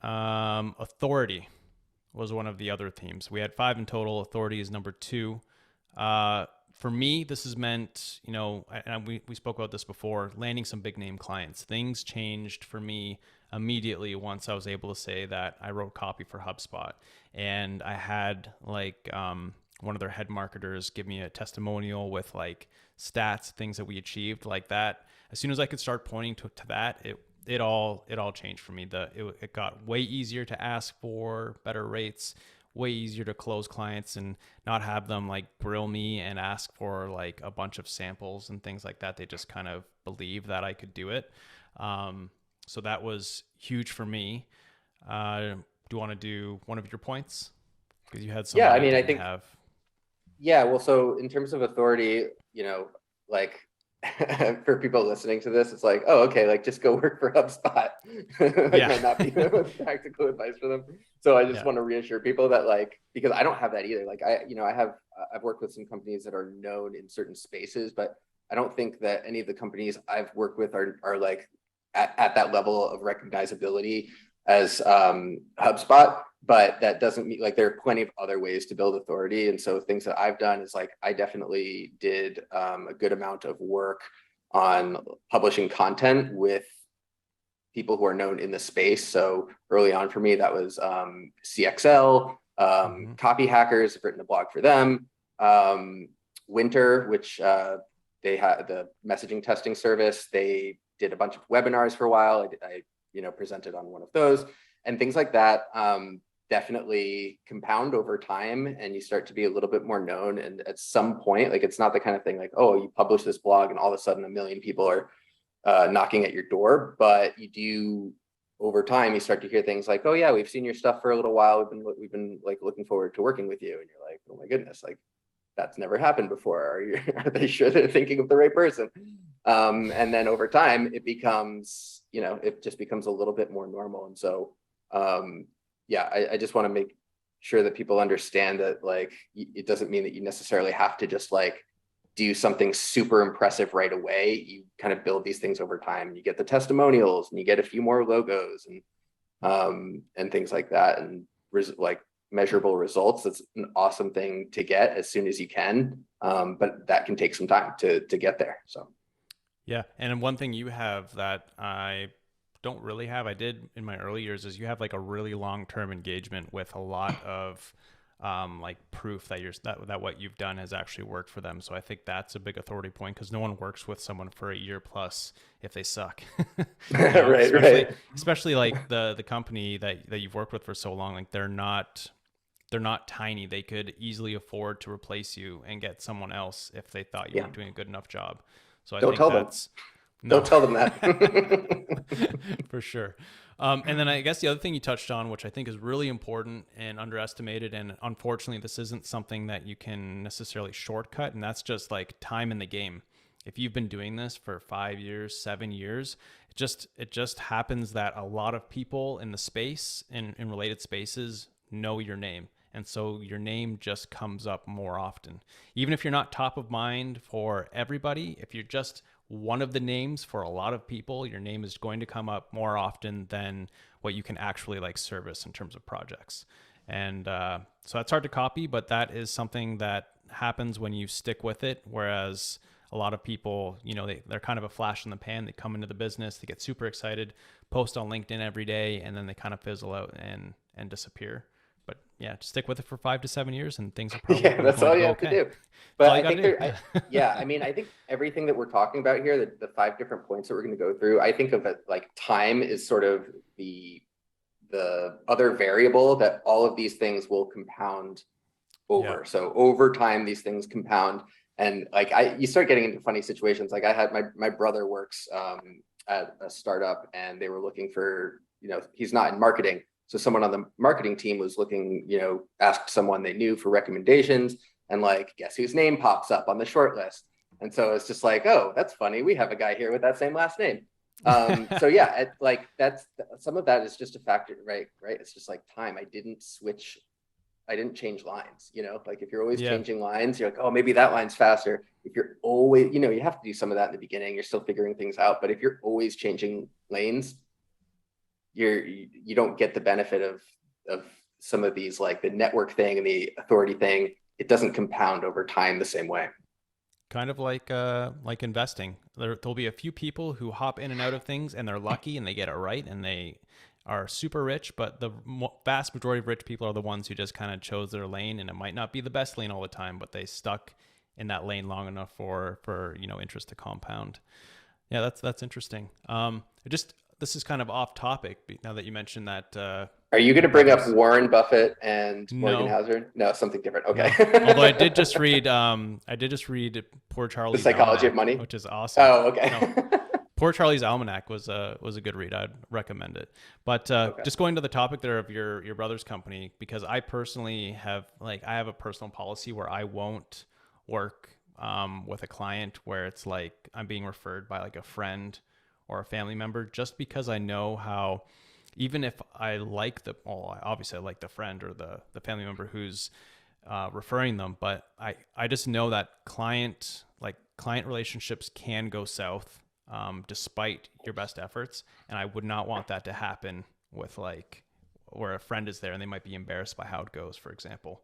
Authority was one of the other themes. We had five in total. Authority is number two. For me, this has meant, and we spoke about this before, landing some big name clients. Things changed for me immediately once I was able to say that I wrote copy for HubSpot. And I had one of their head marketers give me a testimonial with like stats, things that we achieved like that. As soon as I could start pointing to that, it all changed for me. It got way easier to ask for better rates, way easier to close clients and not have them like grill me and ask for like a bunch of samples and things like that. They just kind of believe that I could do it. So that was huge for me. Do you want to do one of your points? Because you had some Yeah, that I I mean, I didn't think, have. yeah, well, so in terms of authority, like for people listening to this, it's like, oh, okay, like just go work for HubSpot. Like Yeah. might not be the most practical advice for them. So I just Yeah. want to reassure people that like, because I don't have that either. Like I've worked with some companies that are known in certain spaces, but I don't think that any of the companies I've worked with are like at that level of recognizability as HubSpot. But that doesn't mean like there are plenty of other ways to build authority. And so things that I've done is like I definitely did a good amount of work on publishing content with people who are known in the space. So early on for me, that was CXL, Mm-hmm. Copy Hackers. I've written a blog for them. Winter, which they had the messaging testing service. They did a bunch of webinars for a while. I presented on one of those and things like that. Definitely compound over time and you start to be a little bit more known. And at some point, like it's not the kind of thing like, oh, you publish this blog and all of a sudden a million people are knocking at your door, but you do over time, you start to hear things like, oh yeah, we've seen your stuff for a little while. We've been like looking forward to working with you. And you're like, oh my goodness, like that's never happened before. Are they sure they're thinking of the right person? And then over time it becomes, it just becomes a little bit more normal. And so, yeah, I just want to make sure that people understand that like it doesn't mean that you necessarily have to just like do something super impressive right away. You kind of build these things over time. You get the testimonials and you get a few more logos and things like that, and like measurable results. That's an awesome thing to get as soon as you can, but that can take some time to get there. So Yeah. And one thing you have that I don't really have, I did in my early years, is you have like a really long-term engagement with a lot of like proof that that what you've done has actually worked for them. So I think that's a big authority point because no one works with someone for a year plus if they suck. right, right. Especially like the company that you've worked with for so long, like they're not tiny. They could easily afford to replace you and get someone else if they thought you Yeah. weren't doing a good enough job. So I Don't think tell them. that's no, Don't tell them that. for sure. And then I guess the other thing you touched on, which I think is really important and underestimated, and unfortunately, this isn't something that you can necessarily shortcut, and that's just like time in the game. If you've been doing this for 5 years, 7 years, it just happens that a lot of people in the space in related spaces know your name. And so your name just comes up more often. Even if you're not top of mind for everybody, if you're just one of the names for a lot of people, your name is going to come up more often than what you can actually like service in terms of projects. And so that's hard to copy, but that is something that happens when you stick with it. Whereas a lot of people, they're kind of a flash in the pan. They come into the business, they get super excited, post on LinkedIn every day, and then they kind of fizzle out and disappear. But yeah, just stick with it for 5 to 7 years and things are Yeah, probably that's going all to you go have to okay. do. That's But all you I got think to do. there, Yeah. yeah, I mean, I think everything that we're talking about here, the five different points that we're going to go through, I think of it like time is sort of the other variable that all of these things will compound Yeah. over. So over time, these things compound, and like you start getting into funny situations. Like I had my brother works at a startup, and they were looking for he's not in marketing. So someone on the marketing team was looking, asked someone they knew for recommendations, and like, guess whose name pops up on the short list? And so it's just like, oh, that's funny. We have a guy here with that same last name. So yeah, like that's some of that is just a factor, right? Right. It's just like time. I didn't change lines, like if you're always Yeah. changing lines, you're like, oh, maybe that line's faster. If you're always, you have to do some of that in the beginning. You're still figuring things out. But if you're always changing lanes, you don't get the benefit of some of these, like the network thing and the authority thing. It doesn't compound over time the same way. Kind of like investing. There'll be a few people who hop in and out of things and they're lucky and they get it right and they are super rich, but the vast majority of rich people are the ones who just kind of chose their lane, and it might not be the best lane all the time, but they stuck in that lane long enough for interest to compound. Yeah, that's interesting. This is kind of off topic now that you mentioned that. Are you going to bring up Warren Buffett and Morgan No. Hazard? No, something different. Okay. No. Although I did just read Poor Charlie's The Psychology of Almanac, Money, which is awesome. Oh, okay. No, Poor Charlie's Almanac was a good read. I'd recommend it. But Okay. just going to the topic there of your brother's company, because I personally have I have a personal policy where I won't work with a client where it's like I'm being referred by like a friend or a family member, just because I know how, even if I like obviously I like the friend or the family member who's referring them, but I just know that client relationships can go south despite your best efforts. And I would not want that to happen with where a friend is there and they might be embarrassed by how it goes, for example.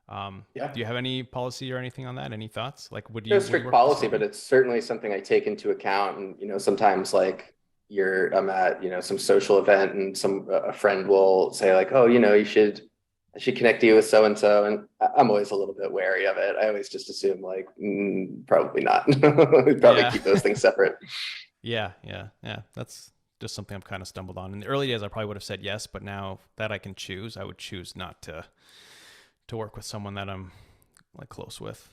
Yeah. Do you have any policy or anything on that? Any thoughts? Like, No strict policy, but it's certainly something I take into account. And, sometimes like I'm at, some social event and a friend will say like, oh, I should connect you with so-and-so. And I'm always a little bit wary of it. I always just assume like, probably not. We'd probably keep those things separate. Yeah. That's just something I've kind of stumbled on. In the early days, I probably would have said yes, but now that I can choose, I would choose not to work with someone that I'm like close with.